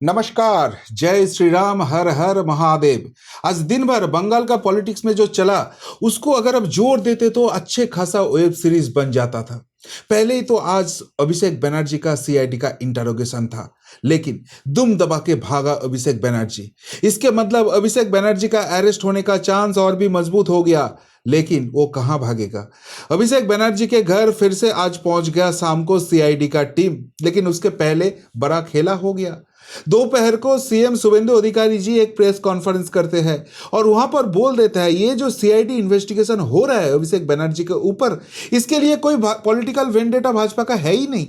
नमस्कार। जय श्री राम, हर हर महादेव। आज दिन भर बंगाल का पॉलिटिक्स में जो चला उसको अगर अब जोर देते तो अच्छे खासा वेब सीरीज बन जाता था। पहले ही तो आज अभिषेक बनर्जी का सीआईडी का इंटरोगेशन था, लेकिन दुम दबा के भागा अभिषेक बनर्जी। इसके मतलब अभिषेक बनर्जी का अरेस्ट होने का चांस और भी मजबूत हो गया। लेकिन वो कहां भागेगा। अभिषेक बनर्जी के घर फिर से आज पहुंच गया शाम को सीआईडी का टीम, लेकिन उसके पहले बड़ा खेला हो गया। दोपहर को सीएम शुभेंदु अधिकारी जी एक प्रेस कॉन्फ्रेंस करते हैं और वहां पर बोल देता है ये जो सीआईडी इन्वेस्टिगेशन हो रहा है अभिषेक बनर्जी के ऊपर, इसके लिए कोई पॉलिटिकल वेंडेटा भाजपा का है ही नहीं।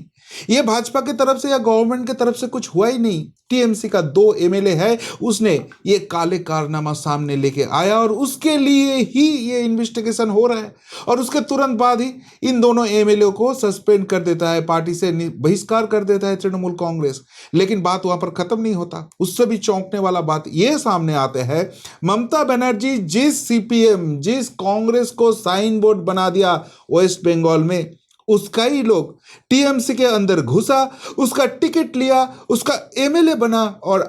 ये भाजपा की तरफ से या गवर्नमेंट की तरफ से कुछ हुआ ही नहीं। टीएमसी का 2 एमएलए है, उसने ये काले कारनामा सामने लेके आया और उसके लिए ही ये इन्वेस्टिगेशन हो रहा है। और उसके तुरंत बाद ही इन दोनों एमएलए को सस्पेंड कर देता है, पार्टी से बहिष्कार कर देता है तृणमूल कांग्रेस। लेकिन बात वहां पर खत्म नहीं होता। उससे भी चौंकने वाला बात ये सामने आते हैं, ममता बनर्जी जिस सीपीएम जिस कांग्रेस को साइन बोर्ड बना दिया वेस्ट बंगाल में, उसका ही लोग टीएमसी के अंदर घुसा, उसका टिकट लिया, उसका एमएलए बना और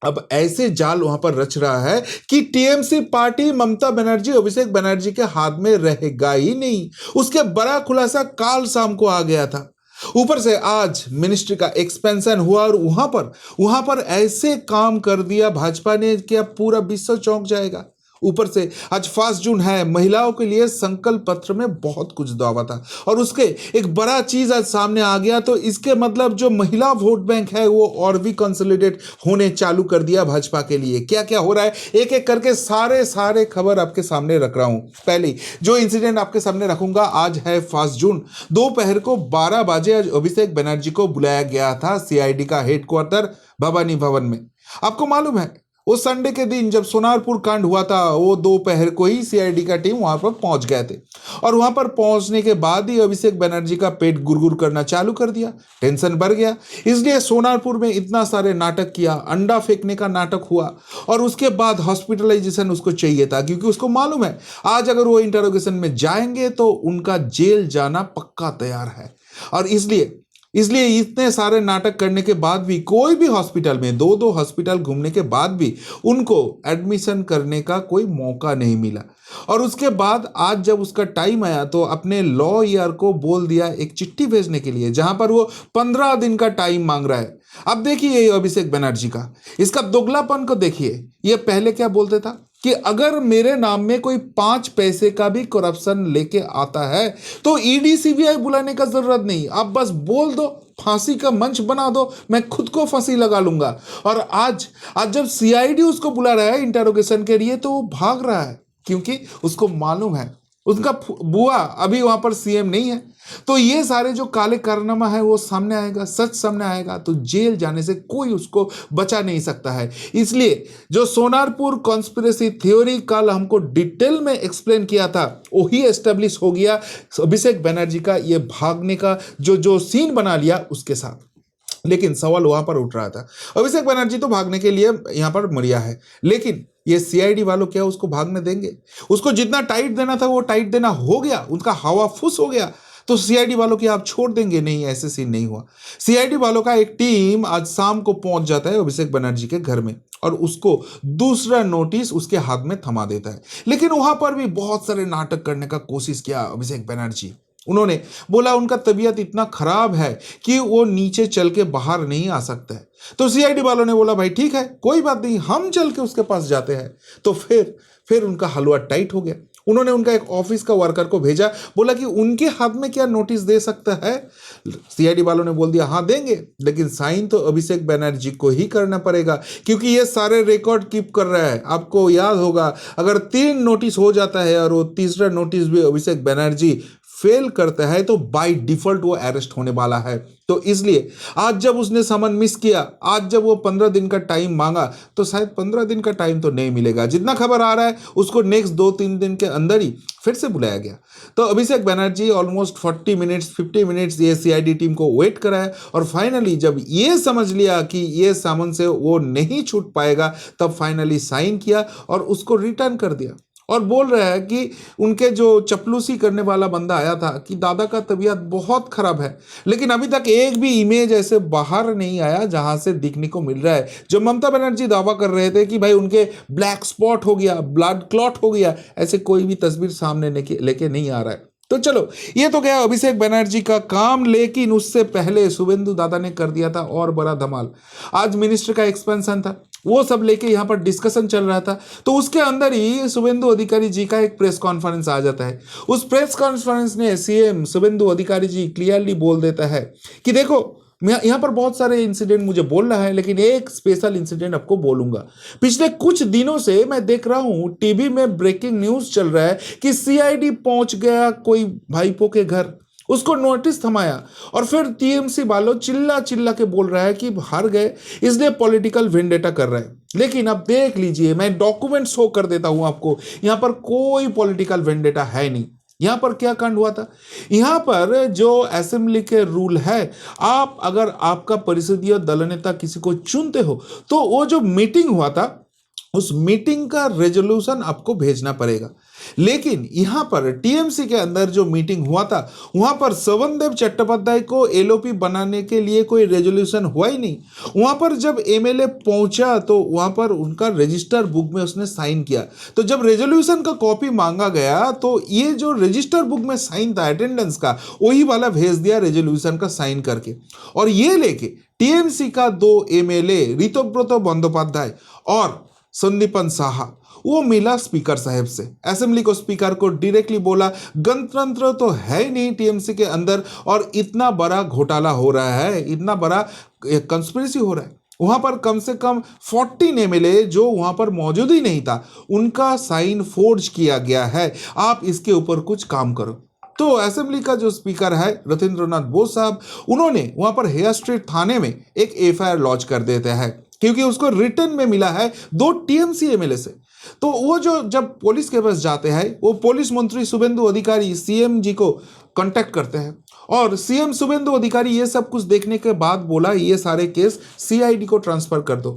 अब ऐसे जाल वहां पर रच रहा है कि टीएमसी पार्टी ममता बनर्जी अभिषेक बनर्जी के हाथ में रहेगा ही नहीं। उसके बड़ा खुलासा काल शाम को आ गया था। ऊपर से आज मिनिस्ट्री का एक्सपेंशन हुआ और वहां पर ऐसे काम कर दिया भाजपा ने कि अब पूरा विश्व चौंक जाएगा। ऊपर से आज 5 जून है, महिलाओं के लिए संकल्प पत्र में बहुत कुछ दावा था और उसके एक बड़ा चीज आज सामने आ गया। तो इसके मतलब जो महिला वोट बैंक है वो और भी कंसोलिडेट होने चालू कर दिया भाजपा के लिए। क्या क्या हो रहा है एक एक करके सारे खबर आपके सामने रख रहा हूं। पहले जो इंसिडेंट आपके सामने रखूंगा, आज है 5 जून, दोपहर को 12 बजे आज अभिषेक बनर्जी को बुलाया गया था सीआईडी का हेडक्वार्टर भवानी भवन में। आपको मालूम है वो संडे के दिन जब सोनारपुर कांड हुआ था, वो दोपहर को ही सीआईडी का टीम वहां पर पहुंच गए थे और वहां पर पहुंचने के बाद ही अभिषेक बनर्जी का पेट गुरगुर करना चालू कर दिया, टेंशन बढ़ गया। इसलिए सोनारपुर में इतना सारे नाटक किया, अंडा फेंकने का नाटक हुआ और उसके बाद हॉस्पिटलाइजेशन उसको चाहिए था, क्योंकि उसको मालूम है आज अगर वो इंटरोगेशन में जाएंगे तो उनका जेल जाना पक्का तैयार है। और इसलिए इतने सारे नाटक करने के बाद भी कोई भी हॉस्पिटल में 2-2 हॉस्पिटल घूमने के बाद भी उनको एडमिशन करने का कोई मौका नहीं मिला। और उसके बाद आज जब उसका टाइम आया तो अपने लॉयर को बोल दिया एक चिट्ठी भेजने के लिए, जहां पर वो 15 दिन का टाइम मांग रहा है। अब देखिए अभिषेक बनर्जी का इसका दोगलापन को देखिए। ये पहले क्या बोलते था कि अगर मेरे नाम में कोई 5 पैसे का भी करप्शन लेके आता है तो ईडी सीबीआई बुलाने का जरूरत नहीं, आप बस बोल दो, फांसी का मंच बना दो, मैं खुद को फांसी लगा लूंगा। और आज जब सीआईडी उसको बुला रहा है इंटरोगेशन के लिए तो वो भाग रहा है, क्योंकि उसको मालूम है उसका बुआ अभी वहां पर सीएम नहीं है। तो ये सारे जो काले कारनामा है वो सामने आएगा, सच सामने आएगा, तो जेल जाने से कोई उसको बचा नहीं सकता है। इसलिए जो सोनारपुर कॉन्स्पिरेसी थ्योरी कल हमको डिटेल में एक्सप्लेन किया था वही एस्टेब्लिश हो गया अभिषेक बनर्जी का ये भागने का जो सीन बना लिया उसके साथ। लेकिन सवाल वहां पर उठ रहा था, अभिषेक बनर्जी तो भागने के लिए यहां पर मरिया है, लेकिन ये सीआईडी वालों क्या उसको भागने देंगे? उसको जितना टाइट देना था वो टाइट देना हो गया, उनका हवा फुस हो गया, तो सीआईडी वालों की आप छोड़ देंगे? नहीं, ऐसे सीन नहीं हुआ। सीआईडी वालों का एक टीम आज शाम को पहुंच जाता है अभिषेक बनर्जी के घर में और उसको दूसरा नोटिस उसके हाथ में थमा देता है। लेकिन वहां पर भी बहुत सारे नाटक करने का कोशिश किया अभिषेक बनर्जी। उन्होंने बोला उनका तबीयत इतना खराब है कि वो नीचे चल के बाहर नहीं आ सकता है। तो सीआईडी वालों ने बोला भाई ठीक है, कोई बात नहीं, हम चल के उसके पास जाते हैं। तो फिर उनका हलवा टाइट हो गया। उन्होंने उनका एक ऑफिस का वर्कर को भेजा, बोला कि उनके हाथ में क्या नोटिस दे सकता है? सीआईडी वालों ने बोल दिया हाँ देंगे, लेकिन साइन तो अभिषेक बनर्जी को ही करना पड़ेगा, क्योंकि ये सारे रिकॉर्ड कीप कर रहा है। आपको याद होगा अगर 3 नोटिस हो जाता है और वो तीसरा नोटिस भी अभिषेक बनर्जी फेल करता है तो बाय डिफॉल्ट वो अरेस्ट होने वाला है। तो इसलिए आज जब उसने समन मिस किया, आज जब वो 15 दिन का टाइम मांगा, तो शायद 15 दिन का टाइम तो नहीं मिलेगा। जितना खबर आ रहा है उसको नेक्स्ट 2-3 दिन के अंदर ही फिर से बुलाया गया। तो Abhishek Banerjee almost 40 minutes 50 minutes ये सीआईडी टीम को वेट करा है और फाइनली जब ये समझ लिया कि ये सामान से वो नहीं छूट पाएगा, तब फाइनली साइन किया और उसको रिटर्न कर दिया। और बोल रहा है कि उनके जो चपलूसी करने वाला बंदा आया था कि दादा का तबीयत बहुत खराब है, लेकिन अभी तक एक भी इमेज ऐसे बाहर नहीं आया जहां से दिखने को मिल रहा है। जो ममता बनर्जी दावा कर रहे थे कि भाई उनके ब्लैक स्पॉट हो गया, ब्लड क्लॉट हो गया, ऐसे कोई भी तस्वीर सामने लेके नहीं आ रहा है। तो चलो, ये तो गया अभिषेक बनर्जी का काम, लेकिन उससे पहले शुभेंदु दादा ने कर दिया था और बड़ा धमाल। आज मिनिस्टर का एक्सपेंशन था, वो सब लेके यहाँ पर डिस्कशन चल रहा था, तो उसके अंदर ही शुभेंदु अधिकारी जी का एक प्रेस कॉन्फ्रेंस आ जाता है। उस प्रेस कॉन्फ्रेंस में सीएम शुभेंदु अधिकारी जी क्लियरली बोल देता है कि देखो, यहाँ पर बहुत सारे इंसिडेंट मुझे बोलना है, लेकिन एक स्पेशल इंसिडेंट आपको बोलूंगा। पिछले कुछ दिनों से मैं देख रहा हूं टीवी में ब्रेकिंग न्यूज चल रहा है कि सीआईडी पहुंच गया कोई भाईपो के घर, उसको नोटिस थमाया, और फिर टीएमसी वालों चिल्ला चिल्ला के बोल रहा है कि हार गए इसलिए पॉलिटिकल वेंडेटा कर रहे हैं। लेकिन अब देख लीजिए, मैं डॉक्यूमेंट शो कर देता हूं आपको, यहां पर कोई पॉलिटिकल वेंडेटा है नहीं। यहां पर क्या कांड हुआ था, यहां पर जो असेंबली के रूल है, आप अगर आपका परिषदीय दल नेता किसी को चुनते हो तो वो जो मीटिंग हुआ था उस मीटिंग का रेजोल्यूशन आपको भेजना पड़ेगा। लेकिन यहां पर टीएमसी के अंदर जो मीटिंग हुआ था वहां पर श्रवणदेव चट्टोपाध्याय को एलओपी बनाने के लिए कोई रेजोल्यूशन हुआ ही नहीं। वहां पर जब एमएलए पहुंचा तो वहां पर उनका रजिस्टर बुक में उसने साइन किया, तो जब रेजोल्यूशन का कॉपी मांगा गया तो ये जो रजिस्टर बुक में साइन था अटेंडेंस का, वही वाला भेज दिया रेजोल्यूशन का साइन करके। और ये लेके टीएमसी का 2 एमएलए ऋतव्रत बंदोपाध्याय और संदीपन साहा वो मिला स्पीकर साहब से, असेंबली को स्पीकर को डायरेक्टली बोला गणतंत्र तो है ही नहीं टीएमसी के अंदर, और इतना बड़ा घोटाला हो रहा है, इतना बड़ा कंस्पिरेसी हो रहा है। वहां पर कम से कम 14 एमएलए जो वहां पर मौजूद ही नहीं था, उनका साइन फोर्ज किया गया है, आप इसके ऊपर कुछ काम करो। तो असेंबली का जो स्पीकर है रथिंद्रनाथ बोस साहब, उन्होंने वहां पर हेयर स्ट्रीट थाने में एक एफआईआर लॉन्च कर देते हैं, क्योंकि उसको रिटर्न में मिला है 2 टीएमसी एमएलए से। तो वो जो जब पुलिस के पास जाते हैं, वो पुलिस मंत्री शुभेंदु अधिकारी सीएम जी को कांटेक्ट करते हैं, और सीएम शुभेंदु अधिकारी ये सब कुछ देखने के बाद बोला ये सारे केस सीआईडी को ट्रांसफर कर दो,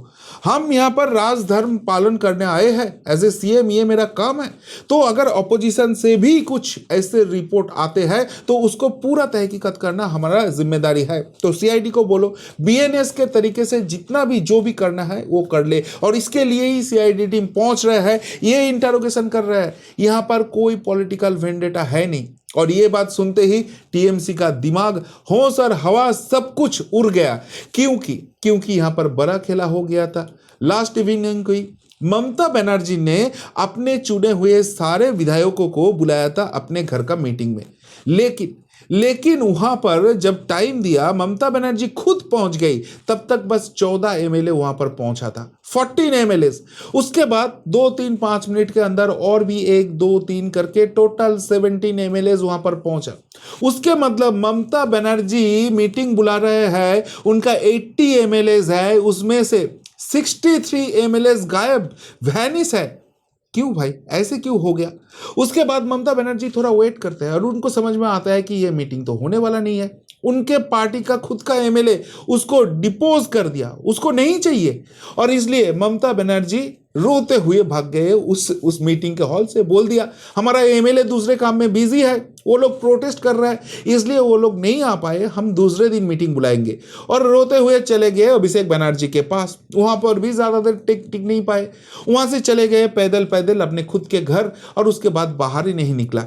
हम यहाँ पर राजधर्म पालन करने आए हैं एज ए सीएम, ये मेरा काम है। तो अगर अपोजिशन से भी कुछ ऐसे रिपोर्ट आते हैं तो उसको पूरा तहकीकात करना हमारा जिम्मेदारी है। तो सीआईडी को बोलो बीएनएस के तरीके से जितना भी जो भी करना है वो कर ले, और इसके लिए ही सीआईडी टीम पहुंच रहा है, ये इंटरोगेशन कर रहा है। यहाँ पर कोई पॉलिटिकल वेंडेटा है नहीं। और ये बात सुनते ही टीएमसी का दिमाग, होश और हवा सब कुछ उड़ गया, क्योंकि यहां पर बड़ा खेला हो गया था। लास्ट इवनिंग को ममता बनर्जी ने अपने चुने हुए सारे विधायकों को बुलाया था अपने घर का मीटिंग में, लेकिन वहां पर जब टाइम दिया ममता बनर्जी खुद पहुंच गई, तब तक बस 14 एमएलए वहां पर पहुंचा था, 14 एमएलए। उसके बाद 2-3-5 मिनट के अंदर और भी 1-2-3 करके टोटल 17 एमएलए वहां पर पहुंचा। उसके मतलब ममता बनर्जी मीटिंग बुला रहे हैं, उनका 80 एमएलए है, उसमें से 63 एमएलए गायब, वैनिश है। क्यों भाई, ऐसे क्यों हो गया? उसके बाद ममता बनर्जी थोड़ा वेट करते हैं और उनको समझ में आता है कि ये मीटिंग तो होने वाला नहीं है। उनके पार्टी का खुद का एमएलए उसको डिपोज कर दिया, उसको नहीं चाहिए, और इसलिए ममता बनर्जी रोते हुए भाग गए उस मीटिंग के हॉल से। बोल दिया हमारा एमएलए दूसरे काम में बिजी है, वो लोग प्रोटेस्ट कर रहे हैं, इसलिए वो लोग नहीं आ पाए, हम दूसरे दिन मीटिंग बुलाएंगे। और रोते हुए चले गए अभिषेक बनर्जी के पास, वहां पर भी ज्यादा देर टिक नहीं पाए, वहां से चले गए पैदल पैदल अपने खुद के घर, और उसके बाद बाहर ही नहीं निकला।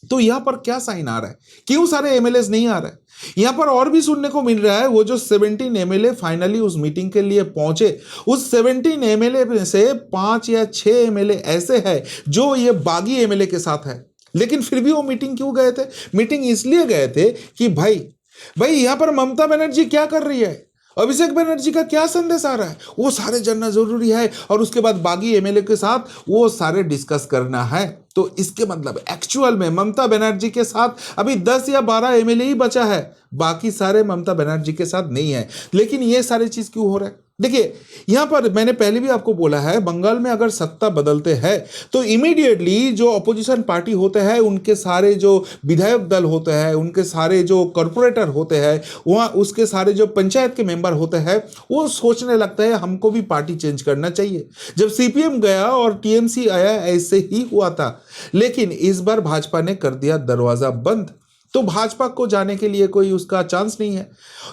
तो यहां पर क्या साइन आ रहा है, क्यों सारे एमएलए नहीं आ रहे? यहां पर और भी सुनने को मिल रहा है, वो जो 17 एमएलए फाइनली उस मीटिंग के लिए पहुंचे, उस 17 एमएलए में से 5 या 6 एमएलए ऐसे हैं जो ये बागी एमएलए के साथ है। लेकिन फिर भी वो मीटिंग क्यों गए थे? मीटिंग इसलिए गए थे कि भाई यहां पर ममता बनर्जी क्या कर रही है, अभिषेक बनर्जी का क्या संदेश आ रहा है, वो सारे जानना जरूरी है, और उसके बाद बागी एमएलए के साथ वो सारे डिस्कस करना है। तो इसके मतलब एक्चुअल में ममता बनर्जी के साथ अभी 10 या 12 एमएलए ही बचा है, बाकी सारे ममता बनर्जी के साथ नहीं है। लेकिन ये सारी चीज क्यों हो रहा है? देखिए, यहां पर मैंने पहले भी आपको बोला है, बंगाल में अगर सत्ता बदलते हैं तो इमीडिएटली जो अपोजिशन पार्टी होते हैं, उनके सारे जो विधायक दल होते हैं, उनके सारे जो कॉरपोरेटर होते हैं, वहाँ उसके सारे जो पंचायत के मेंबर होते हैं, वो सोचने लगता है हमको भी पार्टी चेंज करना चाहिए। जब सीपीएम गया और टीएमसी आया, ऐसे ही हुआ था, लेकिन इस बार भाजपा ने कर दिया दरवाजा बंद। तो भाजपा को जाने के लिए कोई उसका चांस नहीं है।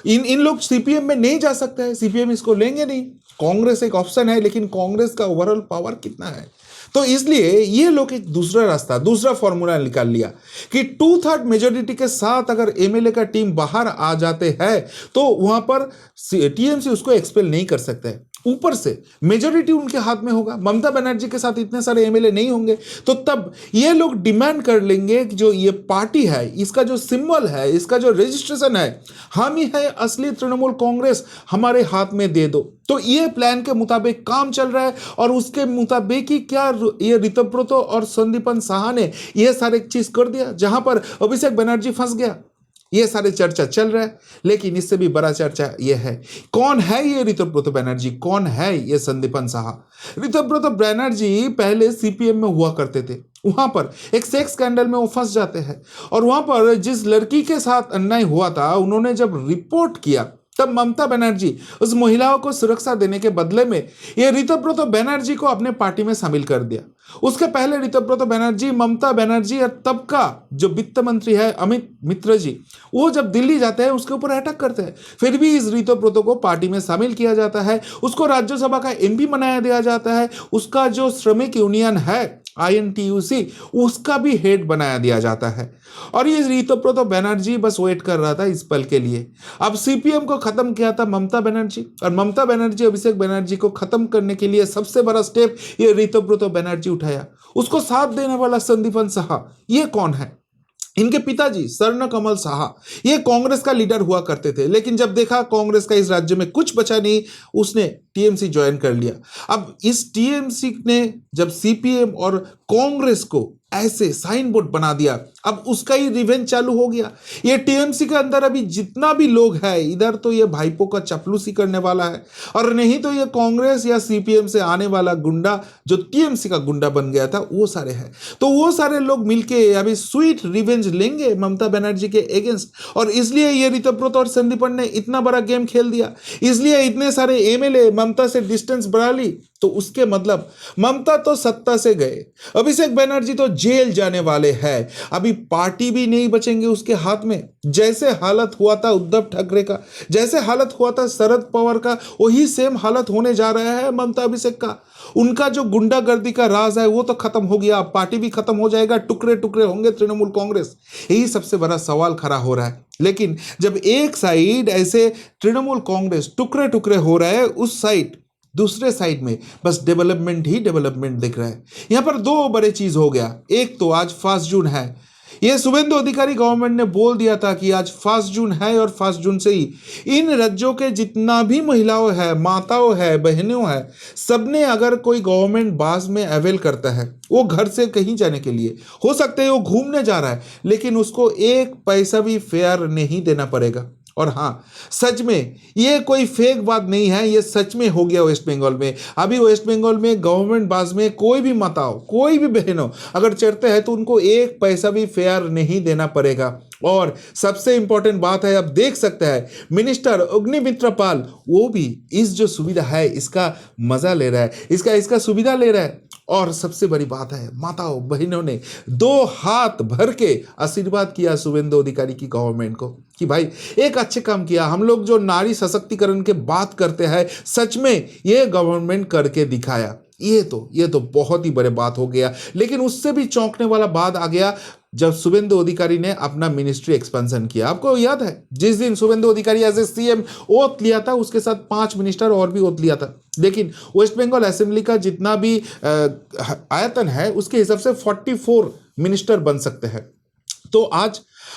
इन इन लोग सीपीएम में नहीं जा सकते हैं, सीपीएम इसको लेंगे नहीं। कांग्रेस एक ऑप्शन है, लेकिन कांग्रेस का ओवरऑल पावर कितना है? तो इसलिए ये लोग एक दूसरा रास्ता, दूसरा फॉर्मूला निकाल लिया कि 2/3 मेजोरिटी के साथ अगर एमएलए का टीम बाहर आ जाते हैं तो वहां पर टीएमसी उसको एक्सपेल नहीं कर सकते हैं। ऊपर से मेजोरिटी उनके हाथ में होगा, ममता बनर्जी के साथ इतने सारे एमएलए नहीं होंगे, तो तब ये लोग डिमांड कर लेंगे कि जो ये पार्टी है, इसका जो सिंबल है, इसका जो रजिस्ट्रेशन है, हम ही है असली तृणमूल कांग्रेस, हमारे हाथ में दे दो। तो ये प्लान के मुताबिक काम चल रहा है और उसके मुताबिक ही क्या ये ऋतव्रतो और संदीपन साहा ने ये सारे चीज कर दिया, जहां पर अभिषेक बनर्जी फंस गया। ये सारे चर्चा चल रहा है, लेकिन इससे भी बड़ा चर्चा ये है, कौन है ये ऋतव्रतो बनर्जी, कौन है ये संदीपन साहा? ऋतव्रतो बनर्जी पहले सीपीएम में हुआ करते थे, वहां पर एक सेक्स स्कैंडल में वो फंस जाते हैं और वहां पर जिस लड़की के साथ अन्याय हुआ था, उन्होंने जब रिपोर्ट किया, तब ममता बनर्जी उस महिलाओं को सुरक्षा देने के बदले में ये ऋतव्रतो बनर्जी को अपने पार्टी में शामिल कर दिया। उसके पहले ऋतव्रतो बनर्जी, ममता बनर्जी और तब का जो वित्त मंत्री है अमित मिश्रा जी, वो जब दिल्ली जाते हैं उसके ऊपर अटैक करते हैं। फिर भी इस ऋतव्रतो को पार्टी में शामिल किया जाता है, उसको राज्यसभा का एमपी बनाया दिया जाता है, उसका जो श्रमिक यूनियन है आईएनटीयूसी, उसका भी हेड बनाया दिया जाता है। और ये ऋतव्रतो बनर्जी बस वेट कर रहा था इस पल के लिए। अब सीपीएम को खत्म किया था ममता बनर्जी, और ममता बनर्जी अभिषेक बनर्जी को खत्म करने के लिए सबसे बड़ा स्टेप ये ऋतव्रतो बनर्जी उठाया। उसको साथ देने वाला संदीपन साहा, ये कौन है? इनके पिताजी स्वर्ण कमल साहा, ये कांग्रेस का लीडर हुआ करते थे, लेकिन जब देखा कांग्रेस का इस राज्य में कुछ बचा नहीं, उसने टीएमसी ज्वाइन कर लिया। अब इस टीएमसी ने जब सीपीएम और कांग्रेस को ऐसे साइन बोर्ड बना दिया, अब उसका ही रिवेंज चालू हो गया। ये टीएमसी के अंदर अभी जितना भी लोग हैं, इधर तो ये भाईपो का चपलूसी करने वाला है, और नहीं तो ये कांग्रेस या सीपीएम से आने वाला गुंडा जो टीएमसी का गुंडा बन गया था, वो सारे हैं। तो वो सारे लोग मिलके अभी स्वीट रिवेंज लेंगे ममता बनर्जी के अगेंस्ट, और इसलिए ये ऋतव्रतो और संदीपन ने इतना बड़ा गेम खेल दिया, इसलिए इतने सारे एमएलए ममता से डिस्टेंस बढ़ा ली। तो उसके मतलब ममता तो सत्ता से गए, अभिषेक बनर्जी तो जेल जाने वाले हैं, अभी पार्टी भी नहीं बचेंगे उसके हाथ में। जैसे हालत हुआ था उद्धव ठाकरे का, जैसे हालत हुआ था शरद पवार का, वही सेम हालत होने जा रहा है ममता अभिषेक का। उनका जो गुंडागर्दी का राज है वो तो खत्म हो गया, पार्टी भी खत्म हो जाएगा, टुकड़े टुकड़े होंगे तृणमूल कांग्रेस। यही सबसे बड़ा सवाल खड़ा हो रहा है। लेकिन जब एक साइड ऐसे तृणमूल कांग्रेस टुकड़े टुकड़े हो रहा है, उस साइड दूसरे साइड में बस डेवलपमेंट ही डेवलपमेंट दिख रहा है। यहां पर दो बड़े चीज हो गया। एक तो आज 5 जून है, ये शुभेंदु अधिकारी गवर्नमेंट ने बोल दिया था कि आज 5 जून है, और 5 जून से ही इन राज्यों के जितना भी महिलाओं है, माताओं है, बहनों है, सबने अगर कोई गवर्नमेंट बस में अवेल करता है, वो घर से कहीं जाने के लिए, हो सकता है वो घूमने जा रहा है, लेकिन उसको एक पैसा भी फेयर नहीं देना पड़ेगा। और हाँ, सच में ये कोई फेक बात नहीं है, ये सच में हो गया वेस्ट बंगाल में। अभी वेस्ट बंगाल में गवर्नमेंट बस में कोई भी माता हो, कोई भी बहन हो, अगर चढ़ते हैं तो उनको एक पैसा भी फेयर नहीं देना पड़ेगा। और सबसे इंपॉर्टेंट बात है, अब देख सकते हैं मिनिस्टर अग्निमित्र पाल, वो भी इस जो सुविधा है इसका मजा ले रहा है, इसका सुविधा ले रहा है। और सबसे बड़ी बात है, माताओं बहनों ने 2 हाथ भर के आशीर्वाद किया शुभेंदु अधिकारी की गवर्नमेंट को कि भाई एक अच्छे काम किया। हम लोग जो नारी सशक्तिकरण के बात करते हैं, सच में ये गवर्नमेंट करके दिखाया। ये तो बहुत ही बड़े बात हो गया। लेकिन उससे भी चौंकने वाला बात आ गया जब शुभेंदु अधिकारी ने अपना मिनिस्ट्री एक्सपेंशन किया। आपको याद है जिस दिन शुभेंदु अधिकारी एज ए सीएम ओथ लिया था, उसके साथ 5 मिनिस्टर और भी ओथ लिया था। लेकिन वेस्ट बंगाल असेंबली का जितना भी आयतन है, उसके हिसाब से 44 मिनिस्टर बन सकते हैं। तो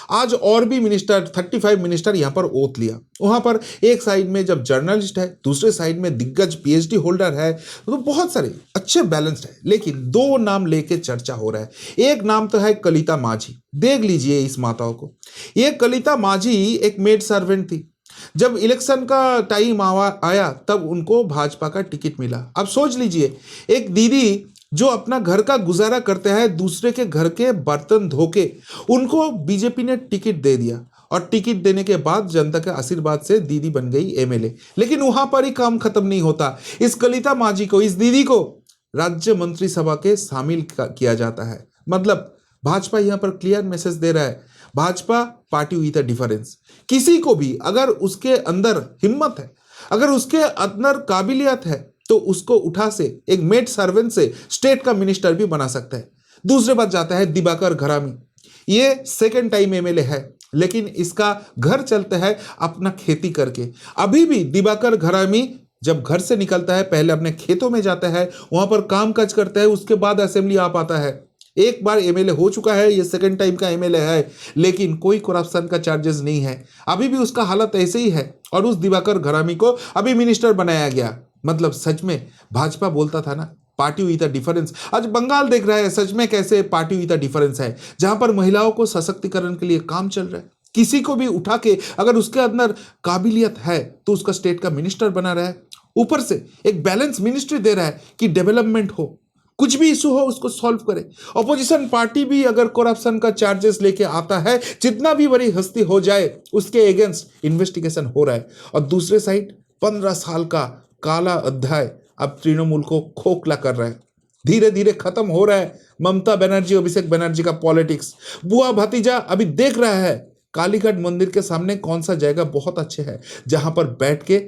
आज और भी मिनिस्टर 35 मिनिस्टर यहां पर ओथ लिया। वहां पर एक साइड में जब जर्नलिस्ट है, दूसरे साइड में दिग्गज पीएचडी होल्डर है, तो बहुत सारे अच्छे बैलेंस्ड है। लेकिन 2 नाम लेके चर्चा हो रहा है। एक नाम तो है कलिता माझी। देख लीजिए इस माताओं को। ये कलिता माझी एक मेड सर्वेंट थी। जब इलेक्शन का टाइम आया तब उनको भाजपा का टिकट मिला। अब सोच लीजिए, एक दीदी जो अपना घर का गुजारा करते हैं दूसरे के घर के बर्तन धो के, उनको बीजेपी ने टिकट दे दिया और टिकट देने के बाद जनता के आशीर्वाद से दीदी बन गई एमएलए। लेकिन वहां पर ही काम खत्म नहीं होता। इस कलिता मांझी को, इस दीदी को राज्य मंत्रिसभा के शामिल किया जाता है। मतलब भाजपा यहां पर क्लियर मैसेज दे रहा है, Bhajpa party with a difference. किसी को भी अगर उसके अंदर हिम्मत है, अगर उसके अंदर काबिलियत है, तो उसको उठा से एक मेड सर्वेंट से स्टेट का मिनिस्टर भी बना सकता है। दूसरे बात जाता है दिवाकर घरामी। ये सेकंड टाइम एमएलए है, लेकिन इसका घर चलता है अपना खेती करके। अभी भी दिवाकर घरामी जब घर से निकलता है पहले अपने खेतों में जाता है, वहां पर काम काज करता है, उसके बाद असेंबली आ पाता है। एक बार एमएलए हो चुका है, ये सेकंड टाइम का एमएलए है, लेकिन कोई करप्शन का चार्जेस नहीं है। अभी भी उसका हालत ऐसे ही है और उस दिवाकर घरामी को अभी मिनिस्टर बनाया गया। मतलब सच में भाजपा बोलता था ना पार्टी विद अ डिफरेंस, आज बंगाल देख रहा है सच में कैसे पार्टी विद अ डिफरेंस है, जहां पर महिलाओं को सशक्तिकरण के लिए काम चल रहा है। किसी को भी उठा के अगर उसके अंदर काबिलियत है तो उसका स्टेट का मिनिस्टर बना रहा है। ऊपर से एक बैलेंस मिनिस्ट्री दे रहा है कि डेवलपमेंट हो, कुछ भी इशू हो उसको सॉल्व करे। ऑपोजिशन पार्टी भी अगर करप्शन का चार्जेस लेके आता है, जितना भी बड़ी हस्ती हो जाए उसके अगेंस्ट इन्वेस्टिगेशन हो रहा है। और दूसरे साइड 15 साल का काला अध्याय अब तृणमूल को खोखला कर रहा है। धीरे धीरे खत्म हो रहा है ममता बनर्जी, अभिषेक बनर्जी का पॉलिटिक्स। बुआ भतीजा अभी देख रहा है कालीघाट मंदिर के सामने कौन सा जगह बहुत अच्छे है, जहां पर बैठ के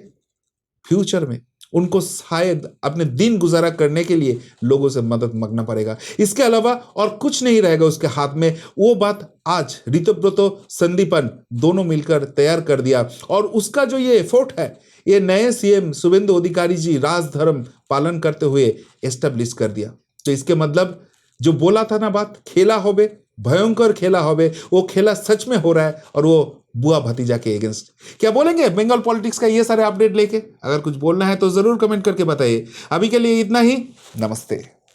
फ्यूचर में उनको शायद अपने दिन गुजारा करने के लिए लोगों से मदद मांगना पड़ेगा। इसके अलावा और कुछ नहीं रहेगा उसके हाथ में। वो बात आज ऋतुव्रतो संदीपन दोनों मिलकर तैयार कर दिया और उसका जो ये एफर्ट है, ये नए सीएम शुभेंदु अधिकारी जी राजधर्म पालन करते हुए एस्टेब्लिश कर दिया। तो इसके मतलब जो बोला था ना बात, खेला होवे, भयंकर खेला होवे, वो खेला सच में हो रहा है और वो बुआ भतीजा के अगेंस्ट। क्या बोलेंगे बंगाल पॉलिटिक्स का ये सारे अपडेट लेके? अगर कुछ बोलना है तो जरूर कमेंट करके बताइए। अभी के लिए इतना ही, नमस्ते।